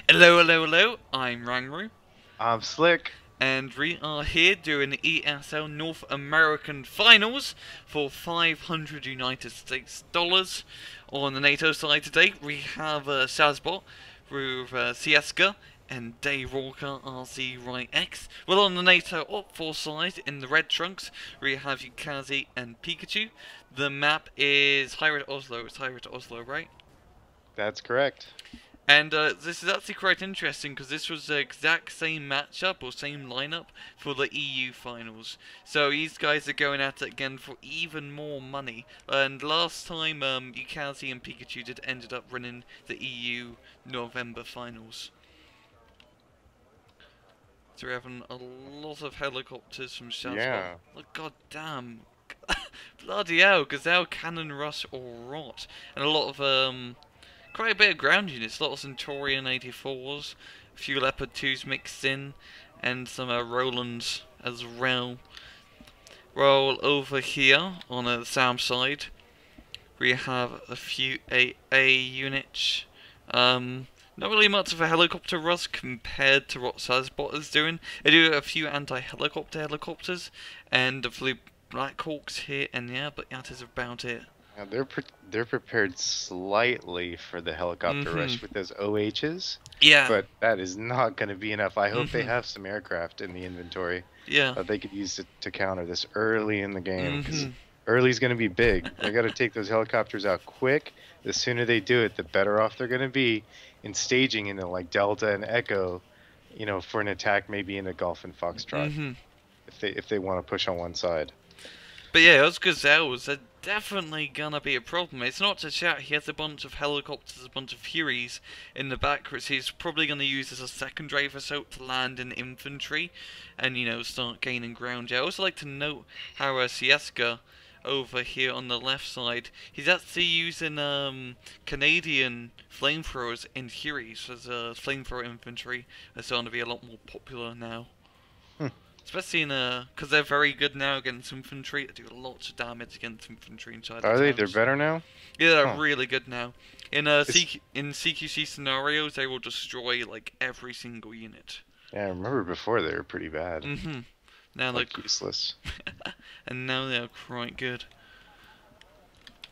Hello, hello, hello, I'm Rangru, I'm Slick. and we are here doing the ESL North American Finals for 500 United States dollars. On the NATO side today, we have Shazbot with Sieska and DayWalkeRzyx. Well, on the NATO Opfor side, in the red trunks, we have Yukikaze and Pikachu. The map is High Oslo. It's High Oslo, right? That's correct. And this is actually quite interesting because this was the exact same matchup or same lineup for the EU finals. So these guys are going at it again for even more money. And last time, Yukikaze and Pikachu ended up winning the EU November finals. So we're having a lot of helicopters from Shazbot. Yeah. Oh, god damn. Bloody hell, Gazelle, Cannon, Rush, or Rot. And a lot of quite a bit of ground units, a lot of Centurion 84s, a few Leopard 2s mixed in, and some Rolands as well. Well, over here on the south side, we have a few AA units. Not really much of a helicopter rush compared to what Shazbot is doing. They do a few anti-helicopter helicopters and a few Black Hawks here and there, but that is about it. Now they're prepared slightly for the helicopter rush with those OHs, Yeah. but that is not going to be enough. I hope they have some aircraft in the inventory Yeah. that they could use to counter this early in the game. Because early's going to be big. They got to take those helicopters out quick. The sooner they do it, the better off they're going to be in staging into like Delta and Echo, you know, for an attack maybe in a Golf and Foxtrot if they want to push on one side. But yeah, those Gazelles are definitely gonna be a problem. It's not to shout, he has a bunch of helicopters, a bunch of Furies in the back, which he's probably gonna use as a secondary assault to land in infantry and, you know, start gaining ground. I also like to note how Sieska over here on the left side, he's actually using Canadian flamethrowers in Furies as flamethrower infantry. They're starting to be a lot more popular now. Especially in because they're very good now against infantry. They do lots of damage against infantry inside the Are they? towns. They're better now? Yeah, they're really good now. In CQC scenarios, they will destroy like every single unit. Yeah, I remember before they were pretty bad. Now like they're useless. and now they're quite good.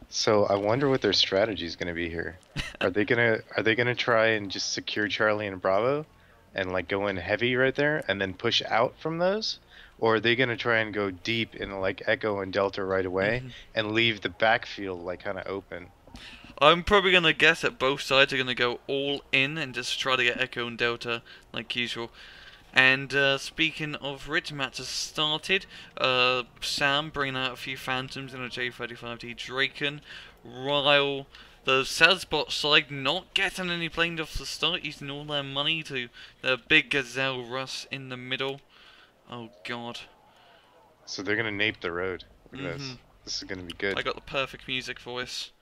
So I wonder what their strategy is going to be here. Are they gonna try and just secure Charlie and Bravo, and like go in heavy right there, and then push out from those, or are they gonna try and go deep in like Echo and Delta right away and leave the backfield like kind of open? I'm probably gonna guess that both sides are gonna go all in and just try to get Echo and Delta like usual. And speaking of which, matches started. Sam bringing out a few Phantoms in a J35D Draken, while the Shazbot side not getting any planes off the start, using all their money to the big Gazelle Rush in the middle. Oh god. So they're gonna nape the road. Look at this. This is gonna be good. I got the perfect music voice.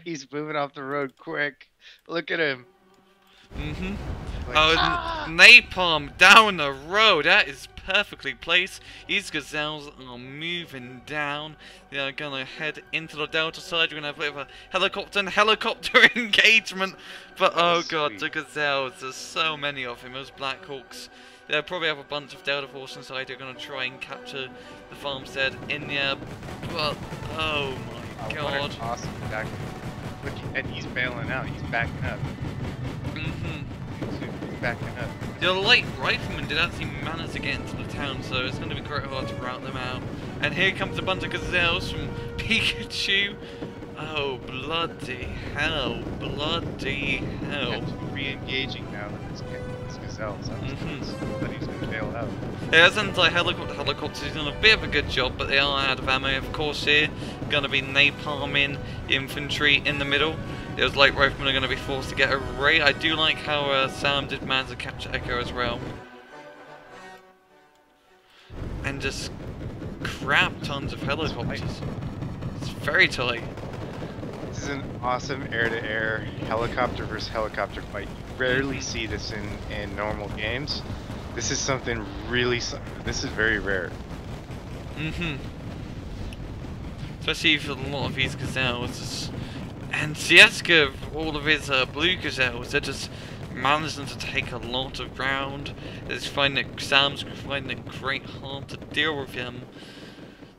He's moving off the road quick. Look at him. Like, Oh, napalm down the road. That is perfectly placed. These Gazelles are moving down. They are gonna head into the Delta side. We're gonna have a bit of a helicopter and helicopter engagement. But oh god, the Gazelles. There's so many of them. Those Black Hawks. They'll probably have a bunch of Delta Force inside. They're gonna try and capture the farmstead in there. But oh my god. What an awesome attack. Look, and he's bailing out. He's backing up. He's backing up. The light riflemen did actually manage to get into the town, so it's going to be quite hard to rout them out. And here comes a bunch of Gazelles from Pikachu. Oh, bloody hell. Bloody hell. And re-engaging now that this Gazelle's up. But he's going to bail out. There's helicopters doing a bit of a good job, but they are out of ammo, of course, here. Going to be napalming infantry in the middle. Those light riflemen are going to be forced to get away. I do like how Sam did manage to capture Echo as well. And just crap tons of helicopters. It's very tight. This is an awesome air-to-air helicopter versus helicopter fight. You rarely see this in normal games. This is something really... This is very rare. Especially for a lot of these Gazelles. And Sleksa, all of his blue gazelles, they're just managing to take a lot of ground. It's Sam's finding it great hard to deal with him.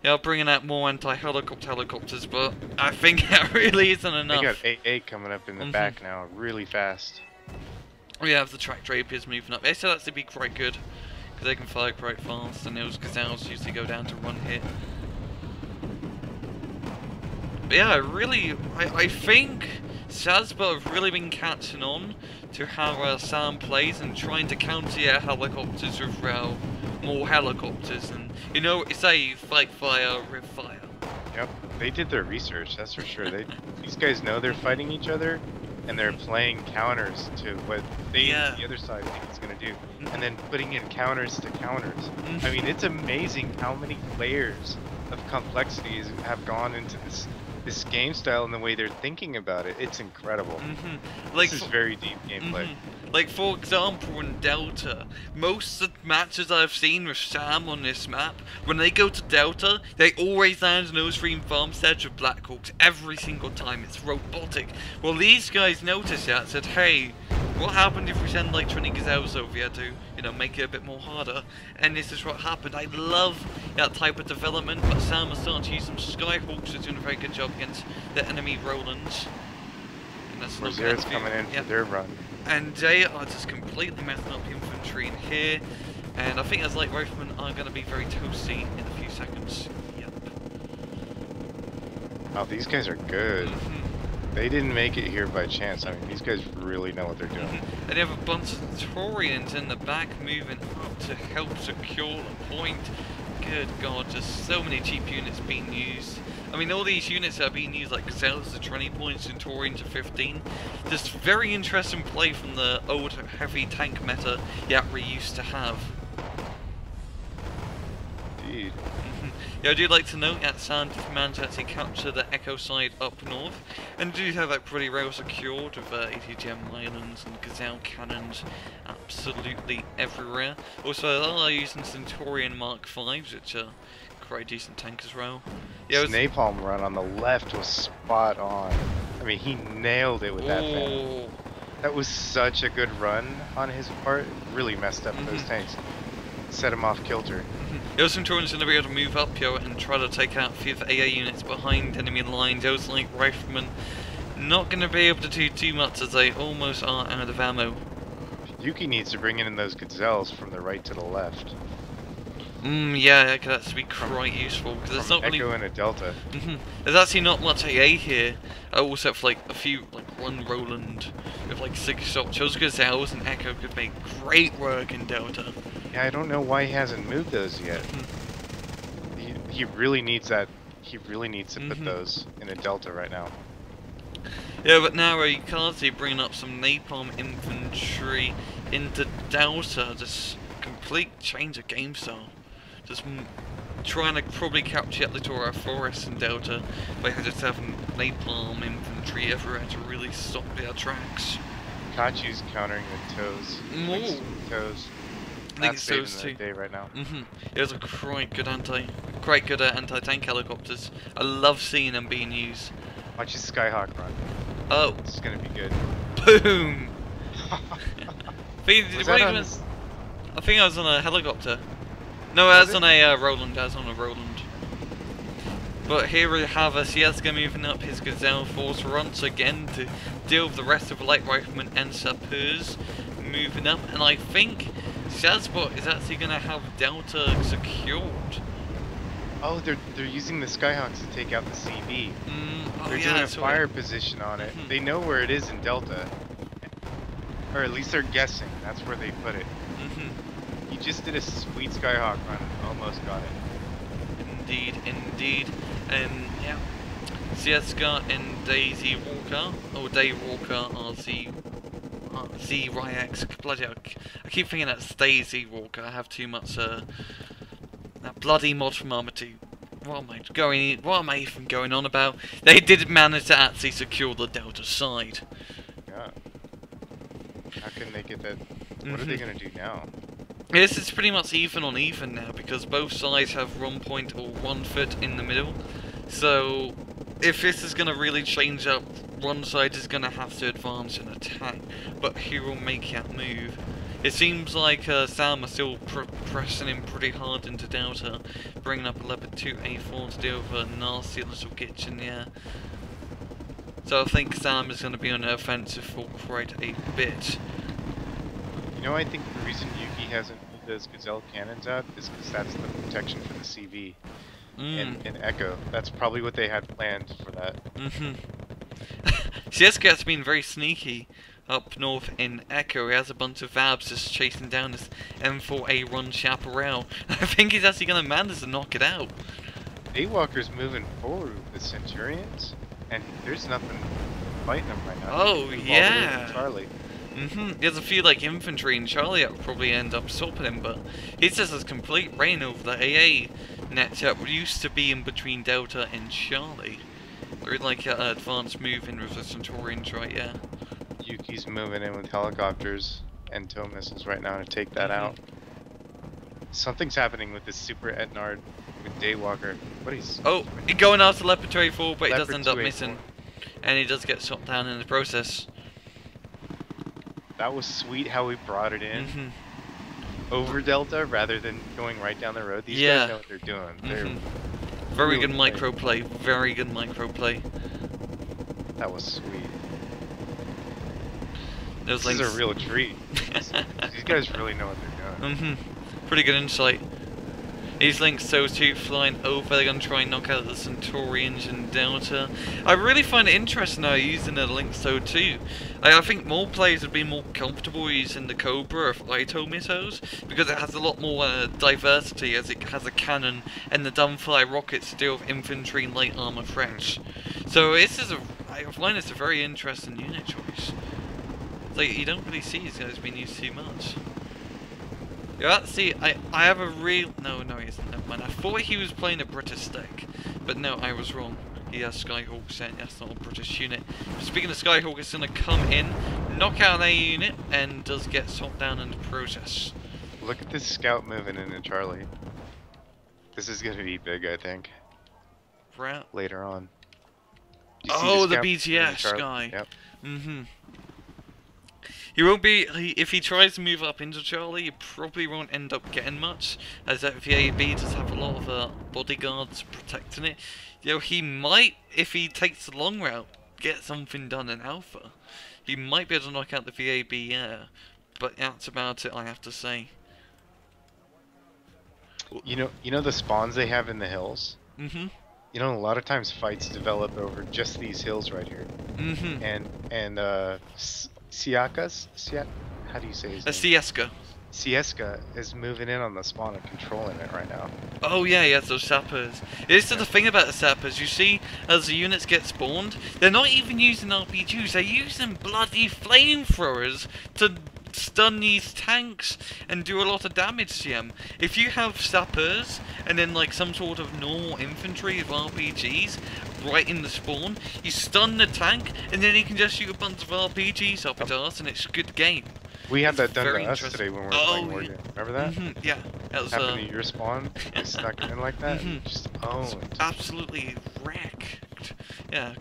Yeah, bringing out more helicopters, but I think it really isn't enough. They got 8-8 coming up in the back now, really fast. We have the track drapiers moving up. They said that's to be quite good, because they can fire quite fast, and those gazelles usually go down to one hit. But yeah, I think Shazbot have really been catching on to how Sam plays and trying to counter helicopters with more helicopters, and you know, it's a fight fire with fire. Yep, they did their research, that's for sure. These guys know they're fighting each other, and they're playing counters to what the other side think it's gonna do, and then putting in counters to counters. I mean, it's amazing how many layers of complexities have gone into this game style and the way they're thinking about it. It's incredible. Like, this is very deep gameplay. Like, for example, in Delta, most of the matches I've seen with Sam on this map, when they go to Delta, they always land an O-Stream farmstead with Blackhawks every single time. It's robotic. Well, these guys noticed that and said, hey, what happened if we send like 20 gazelles over here to, you know, make it a bit more harder? And this is what happened. I love that type of development, but Sam has started to use some Skyhawks, who's doing a very good job against the enemy Rolands. And that's Reserve's coming in for their run. And they are just completely messing up the infantry in here. And I think as light riflemen are going to be very toasty in a few seconds. Yep. Oh, these guys are good. They didn't make it here by chance. I mean, these guys really know what they're doing. And you have a bunch of Torians in the back moving up to help secure the point. Good God, just so many cheap units being used. I mean, all these units are being used, like Gazelles to 20 points, Centurion to 15. Just very interesting play from the old heavy tank meta we used to have. Indeed. Yeah, I do like to note that Sam did manage to actually capture the Echo side up north, and do have that pretty well secured with ATGM islands and Gazelle cannons absolutely everywhere. Also, they are using Centurion Mark 5s, which are quite a decent tank as well. Yeah, this napalm run on the left was spot on. I mean, he nailed it with that fan. That was such a good run on his part. It really messed up those tanks. Set him off kilter. Yeah, Centurion's going to be able to move up here and try to take out a few of the AA units behind enemy lines. Those like riflemen not going to be able to do too much as they almost are out of ammo. Yuki needs to bring in those gazelles from the right to the left. Yeah, that could actually be quite useful because there's not really Echo and a Delta. There's actually not much AA here. Also, for like a few, like one Roland with like 6 shots. Those gazelles and Echo could make great work in Delta. Yeah, I don't know why he hasn't moved those yet. He really needs that. He really needs to put those in a Delta right now. Yeah, but now Yukikaze bringing up some napalm infantry into Delta. Just complete change of game style. Just trying to probably capture the Littoral Forest in Delta by just having napalm infantry everywhere to really stop their tracks. Pikachu's countering the toes. Toes. That's saving the day right now. Those are quite good anti-tank helicopters. I love seeing them being used. Watch his Skyhawk run. Oh, this is gonna be good. Boom! I think I was on a helicopter. No, I was on a Roland. But here we have Sleksa moving up his Gazelle force once again to deal with the rest of the light riflemen and sappers moving up, and I think Shazbot is actually going to have Delta secured. Oh, they're using the Skyhawks to take out the CB. They're doing a fire position on it. They know where it is in Delta, or at least they're guessing. That's where they put it. He just did a sweet Skyhawk run and almost got it. Indeed. And yeah, Sleksa and DayWalker are Z-Ryx. Bloody hell, I keep thinking that's Daisy Walker. I have too much that bloody mod from Arma 2. What am I even going on about? They did manage to actually secure the Delta side. Yeah. How can they get that? What are they gonna do now? This is pretty much even on even now because both sides have 1 point or 1 foot in the middle. So if this is going to really change up one side is going to have to advance and attack, but who will make that move? It seems like Sam are still pressing him pretty hard into Delta, bringing up a Leopard 2 A4 to deal with a nasty little glitch in the air. So I think Sam is going to be on the offensive for quite a bit. You know, I think the reason Yuki hasn't moved those Gazelle cannons out is because that's the protection for the CV in Echo. That's probably what they had planned for that. Slic has been very sneaky up north in Echo. He has a bunch of Vabs just chasing down this M4A run Chaparral. I think he's actually going to manage to knock it out. DayWalker's moving forward with the Centurions, and there's nothing fighting them right now. Oh, yeah. Charlie. There's a few like infantry and Charlie that will probably end up stopping him, but he just has complete reign over the AA net that used to be in between Delta and Charlie. They're like an advanced move in with the Centurions right, yeah. Yuki's moving in with helicopters and tow missiles right now to take that out. Something's happening with this Super Etnard with DayWalker. What is? Oh, he's going after Leopard 2A4, but he does Leopard end up 2A4. missing. And he does get shot down in the process. That was sweet how we brought it in over Delta rather than going right down the road. These guys know what they're doing. They're very really good micro play. Very good micro play. That was sweet. This is a real treat. These guys really know what they're doing. Pretty good insight. These links, those two flying over, they're going to try and knock out the Centurions and Delta. I really find it interesting how using the links though too. I think more players would be more comfortable using the Cobra or Flyto missiles because it has a lot more diversity, as it has a cannon and the dumbfly rockets to deal with infantry and light armor threats. So this is I find it's a very interesting unit choice. It's like you don't really see these guys being used too much. Yeah, see, I have a real... No, he isn't. Never mind. I thought he was playing a British deck. But no, I was wrong. He has Skyhawk set. That's not a British unit. Speaking of Skyhawk, it's going to come in, knock out an A unit, and does get shot down in the process. Look at this scout moving into Charlie. This is going to be big, I think. Right. Later on. Oh, the BTS guy. Yep. He won't be, if he tries to move up into Charlie, he probably won't end up getting much, as that VAB does have a lot of bodyguards protecting it. You know, he might, if he takes the long route, get something done in Alpha. He might be able to knock out the VAB, yeah, but that's about it, I have to say. You know the spawns they have in the hills? You know, a lot of times fights develop over just these hills right here. And Siakas? How do you say his name? Sieska. Sieska is moving in on the spawn and controlling it right now. Oh yeah, he has those sappers. This is the thing about the sappers. You see, as the units get spawned, they're not even using RPGs. They're using bloody flamethrowers to stun these tanks and do a lot of damage to them. If you have sappers and then like some sort of normal infantry of RPGs right in the spawn, you stun the tank and then you can just shoot a bunch of RPGs up its arse and it's a good game. We had that done to us today when we were playing Wargame. Remember that? Yeah. That was happened to your spawn. They snuck in like that. Just owned. Absolutely wrecked. Yeah.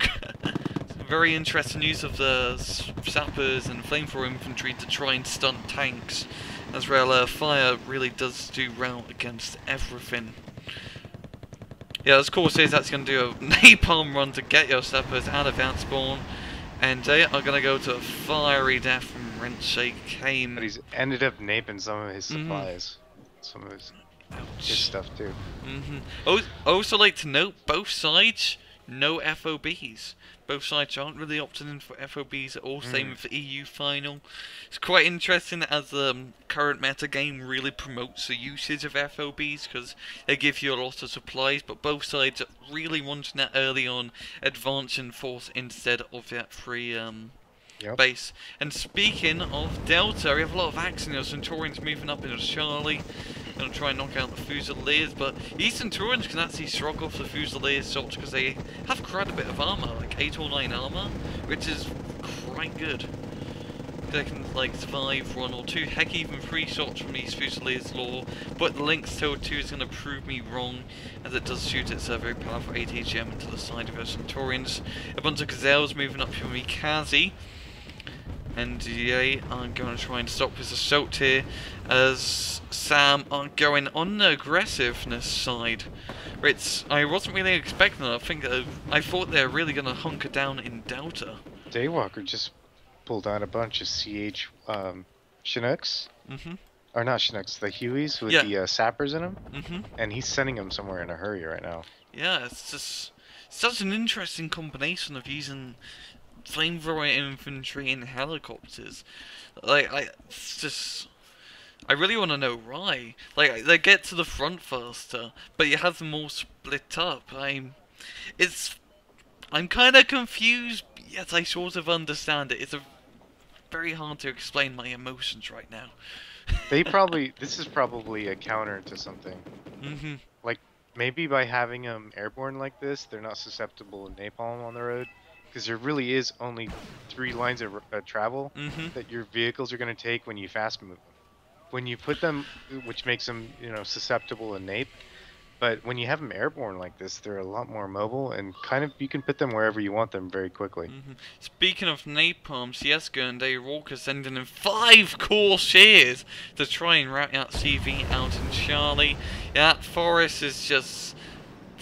Very interesting use of the sappers and flamethrower infantry to try and stun tanks. As well, fire really does do well against everything. Yeah, of course, that's going to do a napalm run to get your sappers out of that spawn. And they are going to go to a fiery death from Renshake Kame. But he's ended up naping some of his supplies. Some of his stuff, too. Also, like to note, both sides, no FOBs. Both sides aren't really opting in for FOBs at all, same with the EU final. It's quite interesting as the current meta game really promotes the usage of FOBs because they give you a lot of supplies, but both sides are really wanting that early on advancing force instead of that free base. And speaking of Delta, we have a lot of action. Centurions moving up into Charlie. Gonna try and knock out the Fusiliers, but these Centurions can actually shrug off the Fusiliers shots because they have quite a bit of armor, like 8 or 9 armor, which is quite good. they can like survive 1 or 2, heck even 3 shots from these Fusiliers Law, but the Lynx Toad 2 is going to prove me wrong, as it does shoot its very powerful ATGM into the side of those Centaurians. A bunch of Gazelles moving up from Yukikaze, and they are going to try and stop this assault here, as Sam are going on the aggressiveness side. I wasn't really expecting that. I thought they were really going to hunker down in Delta. DayWalker just pulled out a bunch of CH Chinooks. Or not Chinooks, the Hueys with the sappers in them. And he's sending them somewhere in a hurry right now. Yeah, it's just such an interesting combination of using flamethrower infantry and helicopters. I really want to know why. Like, they get to the front faster, but you have them all split up. I'm kind of confused, yet I sort of understand it. It's very hard to explain my emotions right now. This is probably a counter to something. Like, maybe by having them airborne like this, they're not susceptible to napalm on the road. Because there really is only 3 lines of travel that your vehicles are going to take when you fast move them. When you put them, which makes them, susceptible to nape, but when you have them airborne like this, they're a lot more mobile and you can put them wherever you want them very quickly. Speaking of napalm, Slic and DayWalker sending in 5 Corsairs to try and rout out CV out in Charlie. Yeah, that forest is just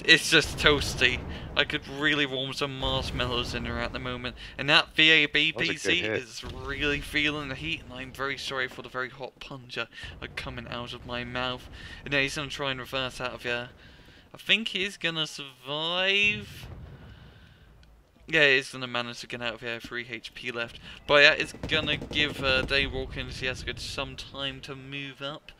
toasty. I could really warm some marshmallows in her at the moment. And that VAB PC is really feeling the heat, and I'm very sorry for the very hot plunger coming out of my mouth. And now he's going to try and reverse out of here. I think he's going to survive. Yeah, he's going to manage to get out of here, 3 HP left. But yeah, it's going to give DayWalker and Slic some time to move up.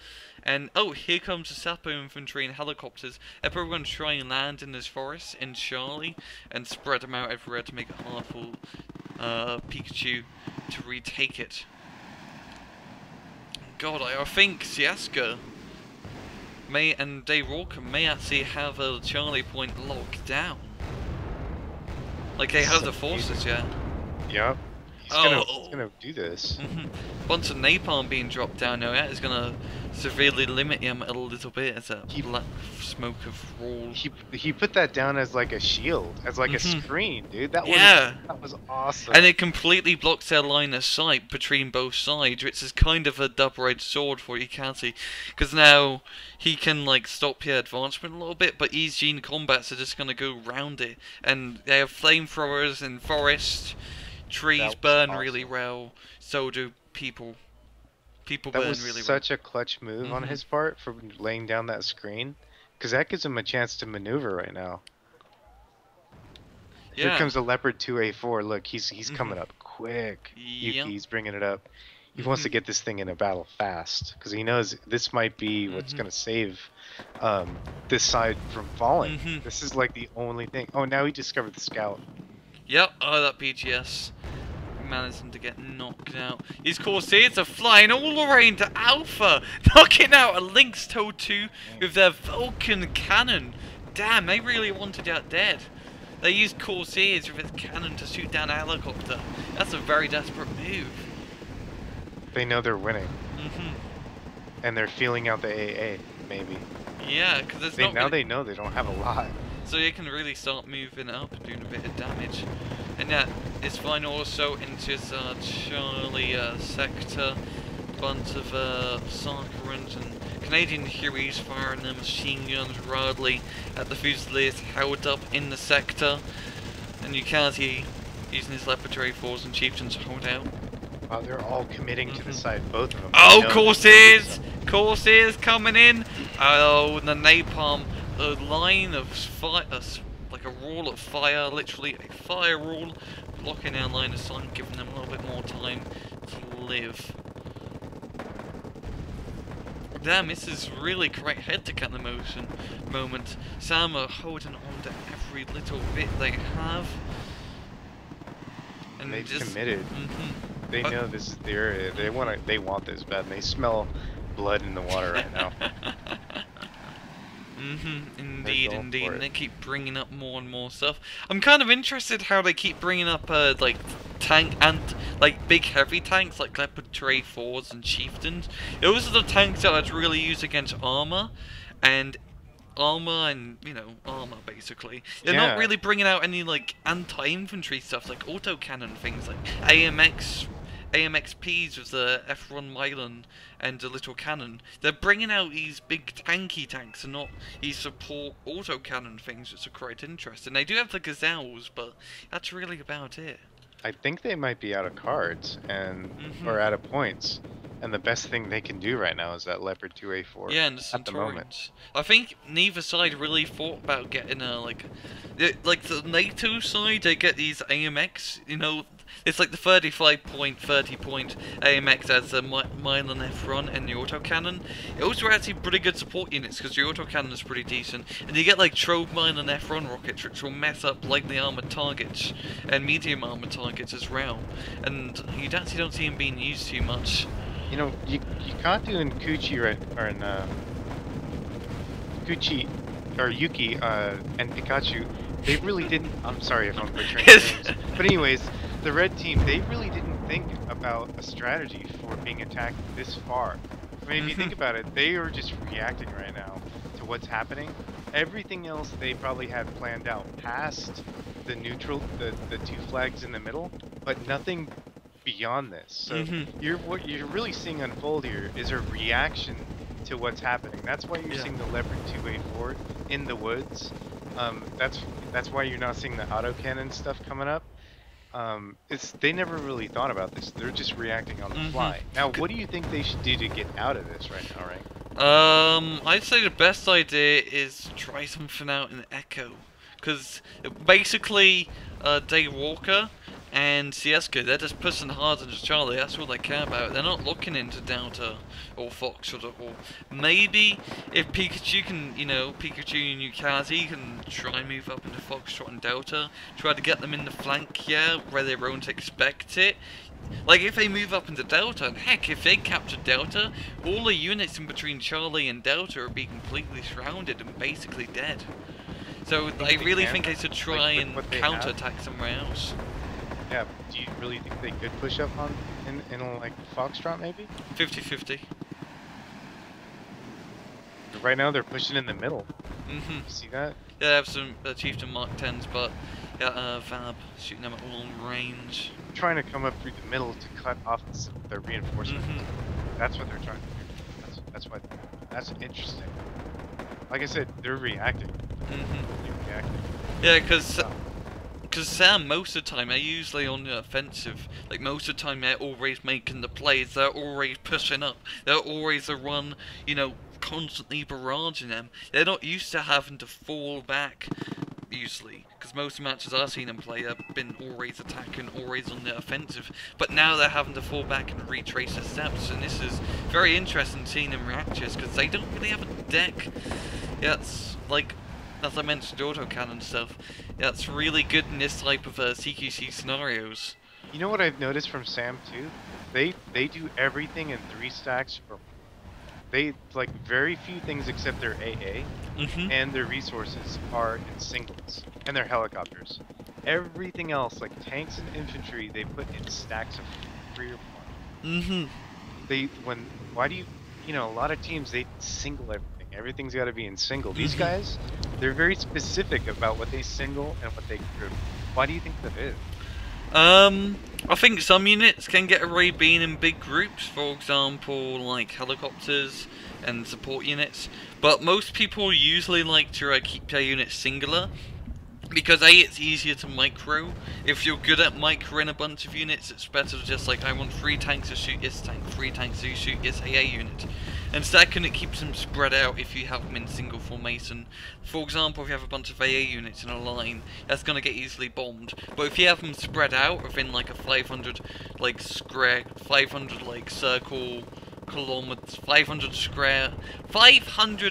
And, oh, here comes the Sapo infantry and helicopters. They're probably going to try and land in this forest in Charlie and spread them out everywhere to make it hard for Pikachu to retake it. God, I think Slic and DayWalker may actually have a Charlie point locked down. Like, they have the forces, yeah. Yep. He's gonna do this. Bunch of napalm being dropped down now, yeah, is gonna severely limit him a little bit as a black smoke of roll. He put that down as like a shield, as like a screen, dude. That was awesome. And it completely blocks their line of sight between both sides, which is kind of a double-edged sword for Yukikaze, because now he can like stop your advancement a little bit, but these gene combats are just gonna go round it, and they have flamethrowers in forest. Trees burn really well, so do people. People burn really well. That was such a clutch move on his part for laying down that screen, because that gives him a chance to maneuver right now. Yeah. Here comes the Leopard 2A4. Look, he's coming up quick. Yuki's bringing it up. He wants to get this thing in a battle fast, because he knows this might be what's going to save this side from falling. This is like the only thing. Oh, now he discovered the scout. Yep, oh, that BGS managing to get knocked out. These Corsairs are flying all the way into Alpha, knocking out a Lynx Toad 2 with their Vulcan cannon. Damn, they really wanted out dead. They used Corsairs with its cannon to shoot down a helicopter. That's a very desperate move. They know they're winning. And they're feeling out the AA, maybe. Yeah, because now they know they don't have a lot. So you can really start moving up and doing a bit of damage. And yeah, it's fine also into Charlie sector. Bunch of Sarkarans and Canadian Hueys firing their machine guns wildly at the Fusiliers held up in the sector. And Yukikaze using his Leopard 4s and Chieftains to hold out. Wow, they're all committing to the side, both of them. Oh, Corsairs! Corsairs coming in! Oh, the napalm. A line of fire, like a wall of fire, literally a fire wall, blocking our line of sight, giving them a little bit more time to live. Damn, this is really great head-to-cat moment. Sam are holding on to every little bit they have. And they've committed. They know this is the area. They want this bad, and they smell blood in the water right now. Indeed. And they keep bringing up more and more stuff. I'm kind of interested how they keep bringing up like tank and like big heavy tanks like Leopard 2A4s and Chieftains. Those are the tanks that I'd really use against armor and armor basically. They're not Yeah, really bringing out any like anti-infantry stuff like autocannon things like AMXPs with the F1 Milan and the little cannon. They're bringing out these big tanky tanks and not these support autocannon things, which are quite interesting. They do have the Gazelles, but that's really about it. I think they might be out of cards and Mhm. or out of points, and the best thing they can do right now is that Leopard 2A4 Yeah, and the at the moment. Centaurians. I think neither side really thought about getting a like the NATO side. They get these AMX. It's like the 35 point, 30 point AMX as the Milan F1 and the autocannon. It also actually pretty good support units because the autocannon is pretty decent, and you get like Trove Milan F1 rockets, which will mess up lightly armored targets and medium armored targets as well. And you actually don't see them being used too much. Yukikaze and Kuchi Kuchi or Yuki and Pikachu, they really didn't. I'm sorry if I'm butchering names, but anyways, the red team, they really didn't think about a strategy for being attacked this far. I mean, if you think about it, they are just reacting right now to what's happening. Everything else they probably had planned out past the neutral, the two flags in the middle, but nothing beyond this. So what you're really seeing unfold here is a reaction to what's happening. That's why you're seeing the Leopard 2A4 in the woods. That's why you're not seeing the autocannon stuff coming up. They never really thought about this. They're just reacting on the fly. Now, what do you think they should do to get out of this right now, right? I'd say the best idea is try something out in Echo, because basically, Daywalker and Sieska, they're just pushing hard into Charlie. That's all they care about. They're not looking into Delta or Foxtrot or maybe if Pikachu can, Pikachu and Yukikaze can try and move up into Foxtrot and Delta, try to get them in the flank, where they won't expect it. Like, if they move up into Delta, and heck, if they capture Delta, all the units in between Charlie and Delta are being completely surrounded and basically dead. So I really think they should try and counterattack somewhere else. Yeah, do you really think they could push up in like Foxtrot maybe? 50-50. Right now they're pushing in the middle. See that? Yeah, they have some Chieftain Mark 10s, but Vab shooting them at long range. Trying to come up through the middle to cut off the reinforcement. That's what they're trying to do. That's interesting. Like I said, they're reacting. They're reacting. Yeah, because Sam, most of the time, they're usually on the offensive. Like, most of the time, they're always making the plays, they're always pushing up, they're always the one, constantly barraging them. They're not used to having to fall back, usually. Because most matches I've seen them play have been always attacking, always on the offensive. But now they're having to fall back and retrace their steps, and this is very interesting seeing them react to this, because they don't really have a deck. Yeah, it's like, as I mentioned, autocannon stuff. Yeah, it's really good in this type of CQC scenarios. You know what I've noticed from Sam too? They do everything in 3 stacks or they like very few things except their AA and their resources are in singles and their helicopters. Everything else, like tanks and infantry, they put in stacks of 3 or 4. Why do you know, a lot of teams they single everything. Everything's got to be in single. These guys, they're very specific about what they single and what they group. Why do you think that is? I think some units can get away being in big groups, for example, like helicopters and support units, but most people usually like to keep their units singular, because A, it's easier to micro. If you're good at microing a bunch of units, it's better to just I want 3 tanks to shoot this tank, 3 tanks to shoot this AA unit. And second, it keeps them spread out if you have them in single formation. For example, if you have a bunch of AA units in a line, that's going to get easily bombed. But if you have them spread out within a 500 square, 500 circle kilometers, 500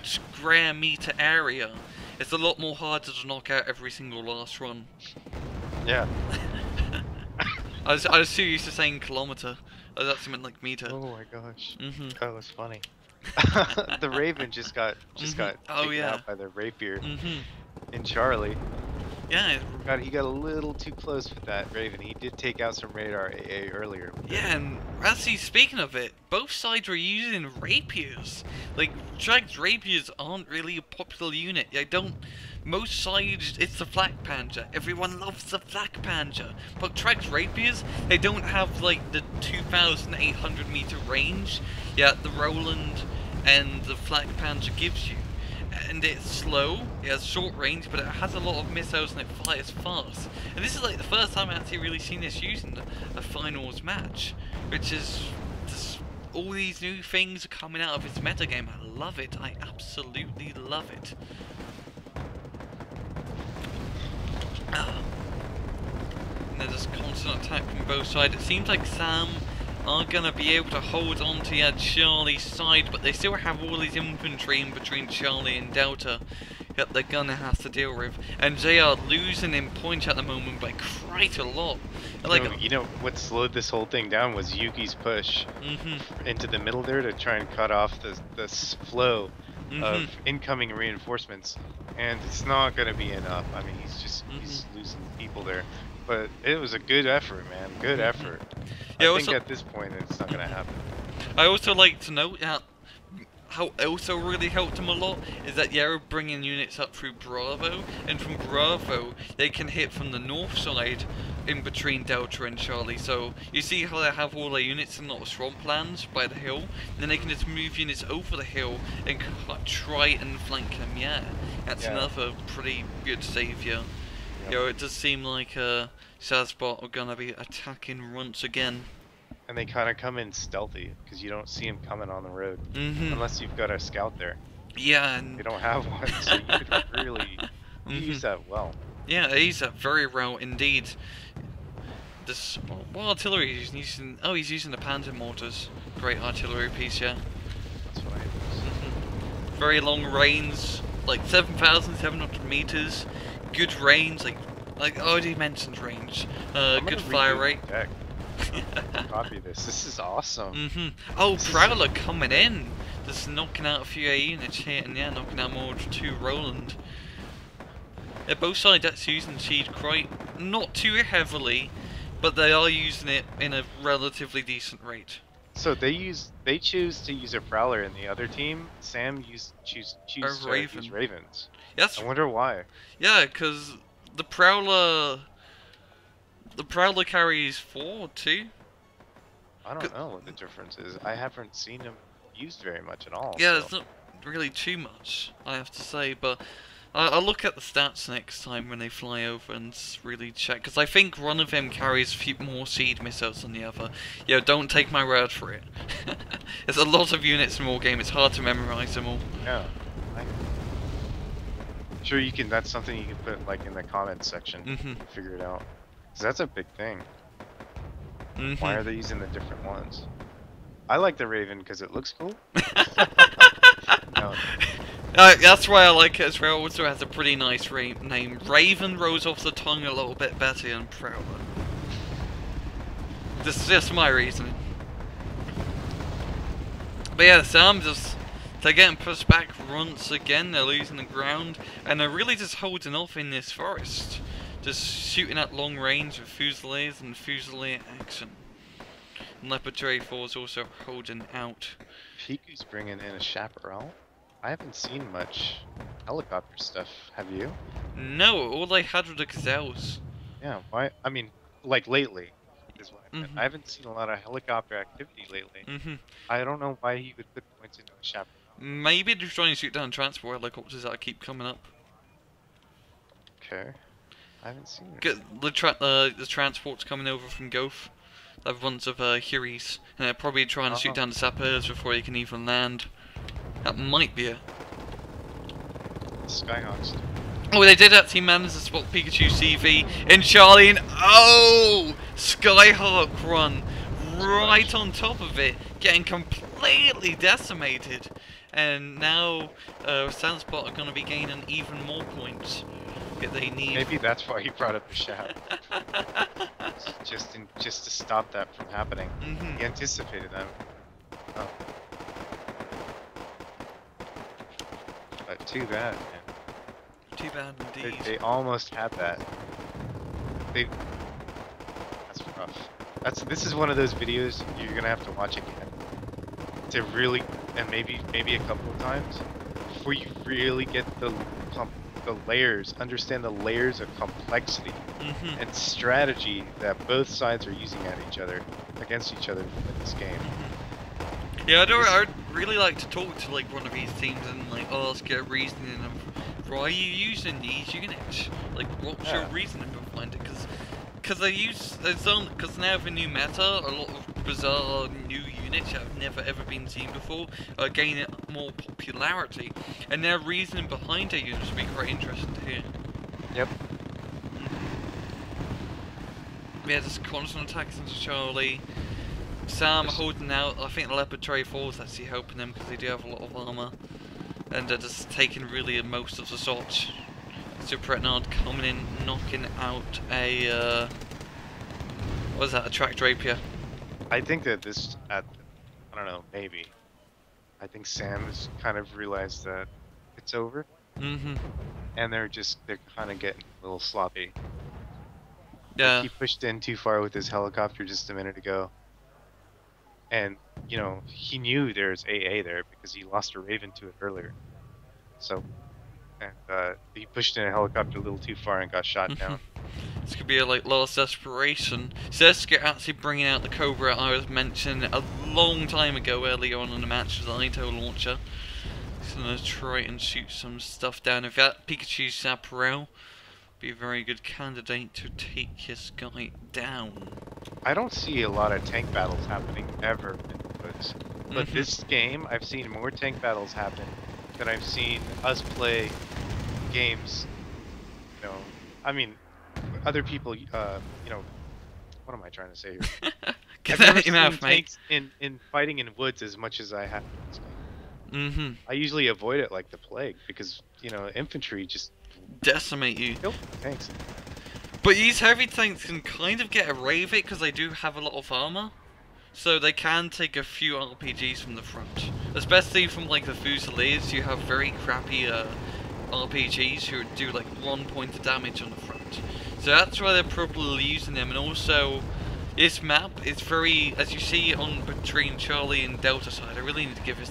square meter area, it's a lot more harder to knock out every single last run. Yeah. I was too used to saying kilometer. I was actually meant like meter. Oh my gosh. That was funny. The Raven just got taken out by the rapier in Charlie. Yeah. He got a little too close with that Raven. He did take out some radar AA earlier. Yeah, and actually, speaking of it, both sides were using rapiers. Like, Drag's rapiers aren't really a popular unit. Most sides, it's the Flak Panzer. Everyone loves the Flak Panzer. But Drag's rapiers, they don't have, like, the 2,800 meter range. Yeah, the Roland and the Flak Panzer gives you. And it's slow, it has short range, but it has a lot of missiles and it fires fast. And this is like the first time I've actually really seen this used in a finals match, which is just, all these new things are coming out of its metagame. I love it. I absolutely love it. And there's constant attack from both sides. It seems like Sam are gonna be able to hold on to Charlie's side, but they still have all these infantry in between Charlie and Delta that they're gonna have to deal with, and they are losing in points at the moment by quite a lot. You know what slowed this whole thing down was Yuki's push into the middle there to try and cut off the flow of incoming reinforcements, and it's not gonna be enough. I mean, he's losing people there. But it was a good effort, man. Good effort. Yeah, I think at this point it's not going to happen. I also like to note how also really helped him a lot is that they're bringing units up through Bravo, and from Bravo they can hit from the north side in between Delta and Charlie. So you see how they have all their units in little swamplands by the hill, and then they can just move units over the hill and try and flank them. Yeah, that's another pretty good savior. Yo, it does seem like Shazbot are gonna be attacking once again. And they kind of come in stealthy, because you don't see them coming on the road. Unless you've got a scout there. Yeah, and they don't have one, so you could really use that well. Yeah, they use that very well indeed. This, what artillery is he using? Oh, he's using the Panzer mortars. Great artillery piece, yeah. That's what I use. Very long range, like 7,700 meters. Good range, like I already mentioned range. Good fire rate. Copy this. This is awesome. Oh, Prowler coming in, just knocking out a few A units here, and yeah, knocking out more of 2 Roland. Yeah, both sides actually using Siege quite not too heavily, but they are using it in a relatively decent rate. So they choose to use a Prowler, and the other team, Sam choose to use Ravens. Yes. I wonder why. Yeah, because the Prowler carries 4 too. I don't know what the difference is. I haven't seen him used very much at all. Yeah, so. it's not really too much, I have to say, but I'll look at the stats next time when they fly over and really check, because I think one of them carries a few more seed missiles than the other. Yo, don't take my word for it. There's a lot of units in Wargame, it's hard to memorize them all. Yeah. Sure, you can. That's something you can put like in the comments section. Figure it out. Cause that's a big thing. Why are they using the different ones? I like the Raven because it looks cool. No. That's why I like it as well. Also has a pretty nice name. Raven rolls off the tongue a little bit better than Prowler. This is just my reasoning. But yeah, Sam just. They're getting pushed back once again, they're losing the ground, and they're really just holding off in this forest. Just shooting at long range with Fusiliers and Fusilier action. And Leopard 4 is also holding out. Pikachu's bringing in a chaparral. I haven't seen much helicopter stuff, have you? No, all they had were the gazelles. Yeah, why? I mean, like lately. Is what I meant. I haven't seen a lot of helicopter activity lately. I don't know why he would put points into a chaparral. Maybe they're trying to shoot down transport helicopters that keep coming up. Okay. I haven't seen it. The transport's coming over from Goth. They have bunch of Huries, and they're probably trying to shoot down the sappers before they can even land. That might be it. Skyhawks. Oh, they did actually manage to spot Pikachu CV in Charlie, and oh! Skyhawk run right on top of it, getting completely decimated. And now Shazbot are going to be gaining even more points that they need. Maybe that's why he brought up the shaft. just to stop that from happening. He anticipated that. Oh. But too bad, man. too bad indeed. They almost had that. They. That's rough. This is one of those videos you're gonna have to watch again to really, and maybe a couple of times before you really get the layers, understand the layers of complexity and strategy that both sides are using against each other in this game. Yeah, I'd really like to talk to like one of these teams and like ask a reasoning of why are you using these units? Like, what's your reasoning behind it? Because now with the new meta, a lot of bizarre new units that have never ever been seen before are gaining more popularity, and their reasoning behind their units would be quite interesting to hear. Yep. Yeah, just constant attacks into Charlie. Sam holding out. I think the Leopard 24 is actually helping them because they do have a lot of armor, and they're just taking really most of the shots. Super Retnard coming in, knocking out a what was that? A tracked rapier. I think that I don't know, maybe. I think Sam has kind of realized that it's over. And they're kind of getting a little sloppy. Yeah. Like he pushed in too far with his helicopter just a minute ago. And, you know, he knew there's AA there because he lost a Raven to it earlier. So, and he pushed in a helicopter a little too far and got shot down. This could be a like last desperation. Zeska actually bringing out the Cobra I was mentioning a long time ago earlier on in the match with the Nato launcher. He's gonna try and shoot some stuff down. If that Pikachu Saparel, be a very good candidate to take this guy down. I don't see a lot of tank battles happening ever in the woods. But this game, I've seen more tank battles happen than I've seen us play games. You know, I mean, other people, you know, what am I trying to say here? Get I've that never out of your mouth, seen mate. tanks in fighting in woods as much as I have in this game. I usually avoid it like the plague because, you know, infantry just decimate you. kill tanks. But these heavy tanks can kind of get away with it because they do have a lot of armor. So they can take a few RPGs from the front. Especially from like the Fusiliers, you have very crappy RPGs who do like 1 point of damage on the front. So that's why they're probably using them. And also, this map is very, as you see on between Charlie and Delta side, I really need to give this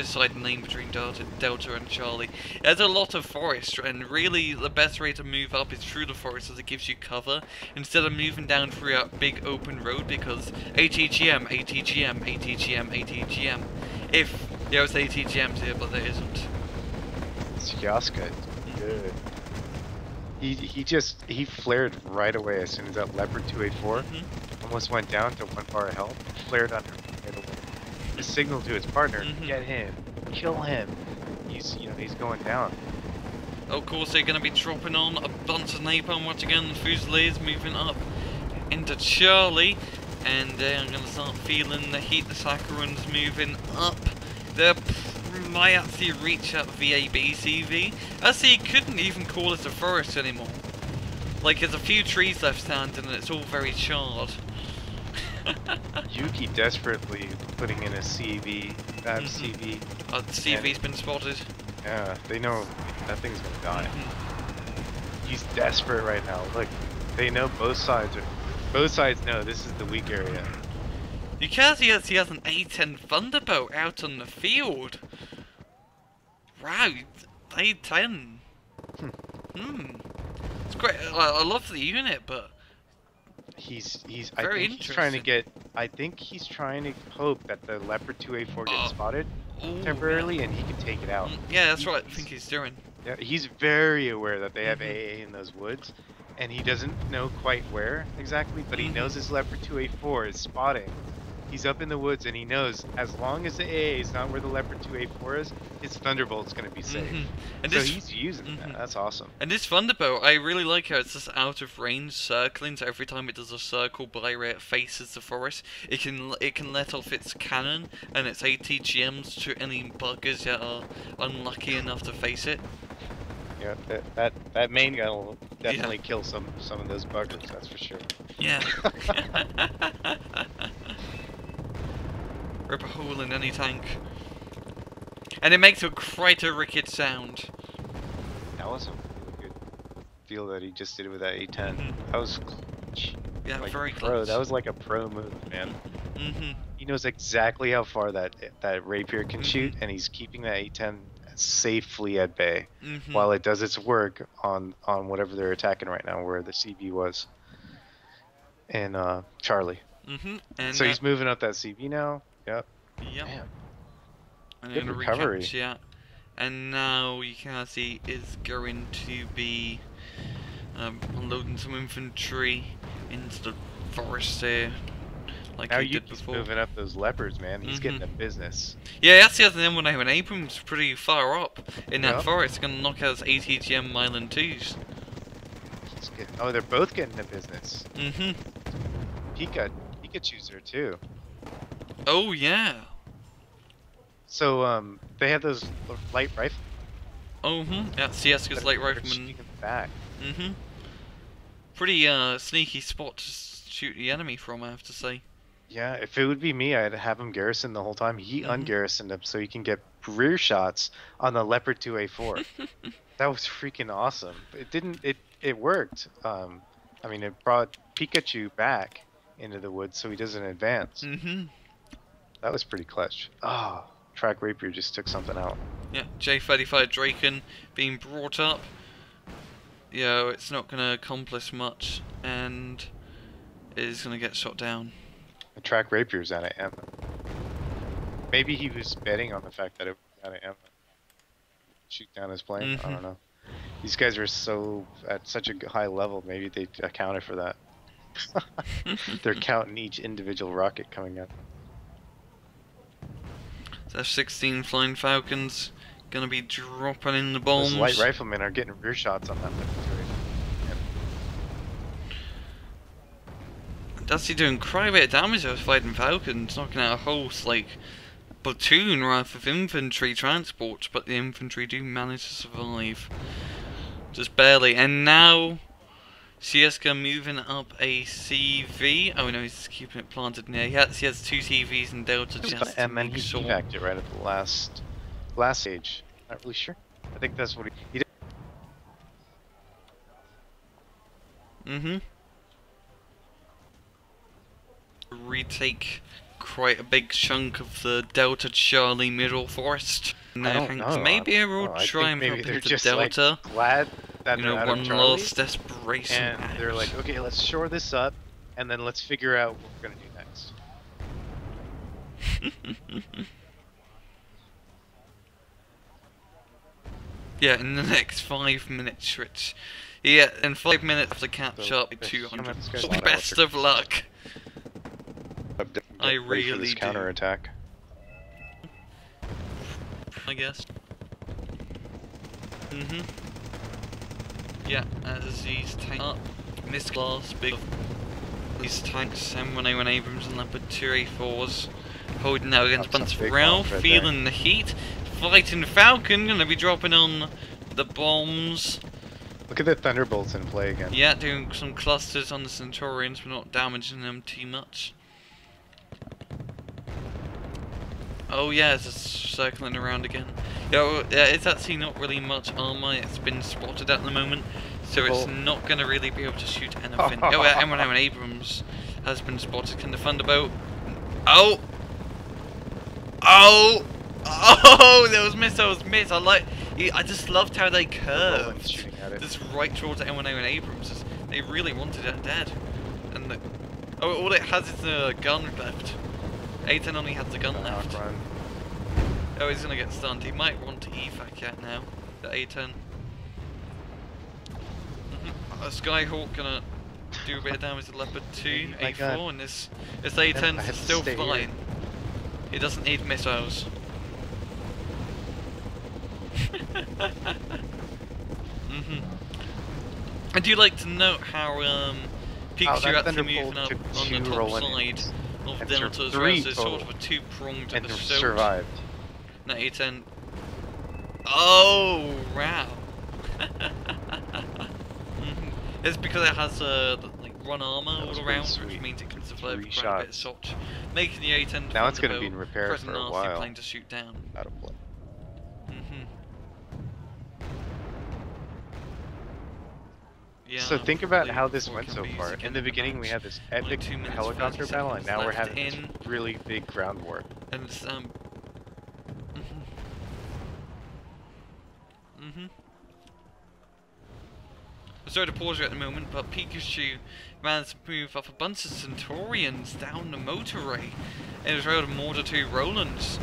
side a name between Delta and Charlie. There's a lot of forest, and really the best way to move up is through the forest as it gives you cover, instead of moving down through a big open road, because ATGM, ATGM, ATGM, ATGM. If there was ATGMs here, but there isn't. Yaska is good. He flared right away as soon as that Leopard 284 almost went down to 1 bar of health. Flared under right away. The signal to his partner, get him, kill him. He's going down. Of course, they're going to be dropping on a bunch of napalm once again. The Fusiliers moving up into Charlie, and they're going to start feeling the heat. The Saccharins moving up. They might actually reach that VAB CV. Actually, you couldn't even call it a forest anymore. Like, there's a few trees left standing, and it's all very charred. Yuki desperately putting in a CV, that CV. The CV's been spotted. Yeah, they know that thing's gonna die. He's desperate right now. Look, they know both sides know this is the weak area. Yukikaze actually has an A10 Thunderbolt out on the field. Wow, A10. It's great. I love the unit, but he's very I think he's trying to get. I think he's trying to hope that the Leopard 284 gets spotted temporarily, and he can take it out. Yeah, that's what I think he's doing. Yeah, he's very aware that they have AA in those woods, and he doesn't know quite where exactly, but he knows his Leopard 284 is spotting. He's up in the woods, and he knows as long as the AA is not where the Leopard 284 is, his Thunderbolt's going to be safe. And so he's using that. That's awesome. And this Thunderbolt, I really like how it's just out of range, circling. So every time it does a circle by where it faces the forest, it can let off its cannon and its ATGMs to any buggers that are unlucky enough to face it. Yeah, that main gun will definitely kill some of those buggers. That's for sure. Yeah. Rip a hole in any tank. And it makes quite a wicked sound. was a really good feel that he just did it with that A10. Mhm. That was clutch. Yeah, Like very pro. close. That was like a pro move, man. Mhm. He knows exactly how far that rapier can shoot, Mhm. and he's keeping that A10 safely at bay Mhm. while it does its work on whatever they're attacking right now, where the CB was. And Charlie. Mhm. And So he's moving up that CB now. Yep. yep. Man, And good then a recovery. recapture. Yeah. And now Yukikaze is going to be unloading some infantry into the forest there, like Now he did Yuki's before. moving up those leopards, man. He's getting Mhm. a business. Yeah, that's the other thing when I have an Abrams pretty far up in that Yep. forest. Gonna knock out his ATGM Mylan 2s. He's getting, oh, they're both getting a business. Mhm. Pikachu's there too. Oh yeah. So they have those light rifle. Oh yeah. Sieska's light They're rifleman. shooting back. Mhm. Pretty sneaky spot to shoot the enemy from, I have to say. Yeah, if it would be me, I'd have him garrison the whole time. He Mhm. ungarrisoned him so he can get rear shots on the Leopard 2A4. That was freaking awesome. It didn't. It worked. I mean, it brought Pikachu back into the woods so he doesn't advance. Mhm. That was pretty clutch. Oh, Track Rapier just took something out. Yeah. J35 Draken being brought up. You know, it's not gonna accomplish much, and it is gonna get shot down. The Track Rapier's out of ammo. Maybe he was betting on the fact that it was out of ammo. Shoot down his plane. I don't know. These guys are so at such a high level. Maybe they accounted for that. They're counting each individual rocket coming up. So F-16 Flying Falcons gonna be dropping in the bombs. Those light riflemen are getting rear shots on that. That's he doing quite a bit of damage. Those fighting Falcons, knocking out a whole like platoon worth of infantry transports, but the infantry do manage to survive, just barely. And now Sieska moving up a CV. Oh no, he's keeping it planted near. He has two CVs and Delta just to And then make he sure. evac it right at the last stage. Not really sure. I think that's what he did. Mm-hmm. Retake quite a big chunk of the Delta Charlie middle forest. And I I don't think know. maybe we'll I try think and maybe put they're into just Delta. like glad that You they're know, out one of Charlie, last desperation and act. they're like, okay, let's shore this up, and then let's figure out what we're gonna do next. Yeah, in the next 5 minutes, Rich. Yeah, in 5 minutes to catch So, up the 200. humans guys So want best electric. of luck. I Get ready for really this do. counterattack. I guess. Yeah, as these tanks up, missed glass, big. These tanks, M1A1 Abrams and Leopard 2A4s, holding out against That's bunch some of big rail, bombs right feeling the heat. Fighting Falcon, gonna be dropping on the bombs. Look at the Thunderbolts in play again. Yeah, doing some clusters on the Centaurians, but not damaging them too much. Oh yeah, it's just circling around again. Yeah, it's actually not really much armor. It's been spotted at the moment, so it's not gonna really be able to shoot anything. Oh, yeah, M1A1 Abrams has been spotted. Can the Thunderbolt? Oh, oh, oh! Those missiles miss. I just loved how they curved. Shooting at it. Just right towards M1A1 Abrams. They really wanted it dead. And all it has is a gun left. A10 only has the gun left. Run. Oh, he's gonna get stunned. He might want to evac out now. The A10. A Skyhawk gonna do a bit of damage to Leopard 2, My A4, God. and this A10 I have is to still stay here. fine. He doesn't need missiles. I do like to note how Pikachu that actually Thunderbolt moving up took on the two top rolling side of and Delta sur- as well, three so it's sort total. of a two-pronged And assault. survived. That A10. Oh, wow. It's because it has like run armor all That's around, pretty which sweet. means it can survive 3 quite a bit of shots. shot, making the A10 Now it's gonna Thunderbolt be in repair quite for a nasty while. plane to shoot down. Out of play. Yeah, So think about probably how this before went so Camby's far. again In the beginning, we match. had this Like epic 2 minutes, helicopter 30 battle, and now we're seconds having this left really big ground war. and it's sorry to pause you at the moment, but Pikachu managed to move up a bunch of Centaurians down the motorway and was able to mortar 2 Rolands.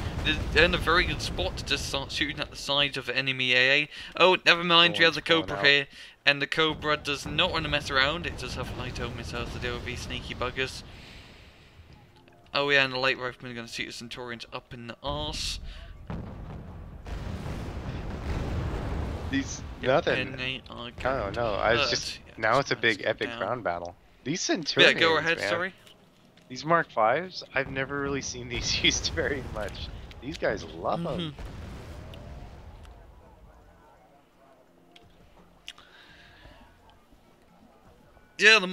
They're in a very good spot to just start shooting at the sides of the enemy AA. Oh, never mind, you have the Cobra here, and the Cobra does not want to mess around, it does have Nato missiles to deal with these sneaky buggers. Oh yeah, and the light riflemen are going to shoot the Centaurians up in the arse. These nothing. And they are Oh no, I was just now it's a big epic ground battle. These Centaurians, yeah, go ahead, man. sorry. These Mark 5s, I've never really seen these used very much. These guys love them. Yeah,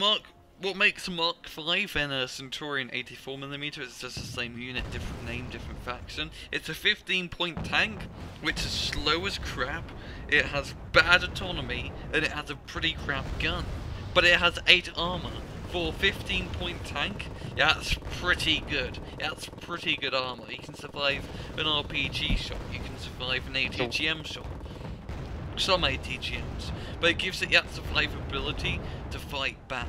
what makes a Mark 5 and a Centurion 84mm is just the same unit, different name, different faction. It's a 15-point tank, which is slow as crap, it has bad autonomy, and it has a pretty crap gun. But it has 8 armor. For a 15-point tank, yeah, that's pretty good. Yeah, that's pretty good armor. You can survive an RPG shot, you can survive an ATGM shot. Some ATGMs, but it gives it the survivability to fight back.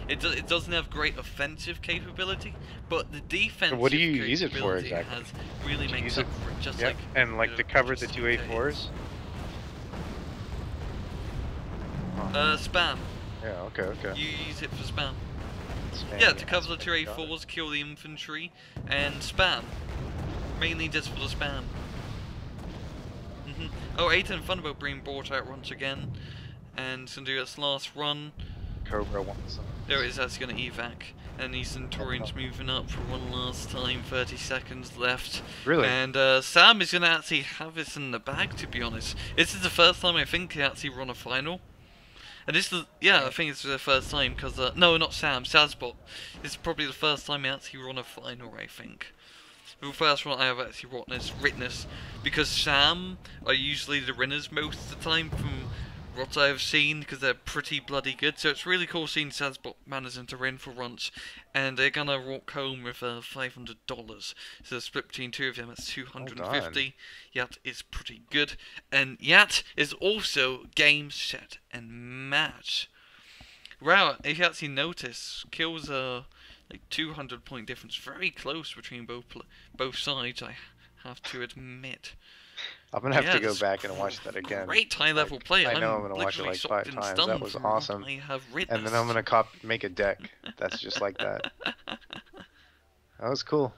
It doesn't have great offensive capability, but the defensive what do you use it for exactly? It has really makes up for it, just like and like to cover the 284s. Spam. Yeah, okay. You use it for spam. Spam, Yeah, to cover the 284s, kill the infantry, and spam. Mainly just for the spam. Oh, 8 and Thunderbolt being brought out once again, and it's going to do its last run. Cobra wants some. There it is, that's going to evac, and these Centaurians moving up for one last time, 30 seconds left. Really? And Sam is going to actually have this in the bag, to be honest. This is the first time I think he actually run a final. And this is, yeah, I think it's the first time, because, no, not Sam, Shazbot. This is probably the first time he actually run a final, I think. The first one I have actually witnessed, because Sam are usually the winners most of the time from what I've seen, because they're pretty bloody good. So it's really cool seeing Shazbot managing to win for once, and they're gonna walk home with $500. So split between 2 of them, that's 250. Yat is pretty good, and Yat is also game, set, and match. Wow, if you actually notice, kills like 200-point difference, very close between both sides, I have to admit. I'm gonna have to go back and watch that again. Great high-level play. I know I'm gonna watch it like 5 times. That was awesome. And then I'm gonna make a deck that's just like that. That was cool.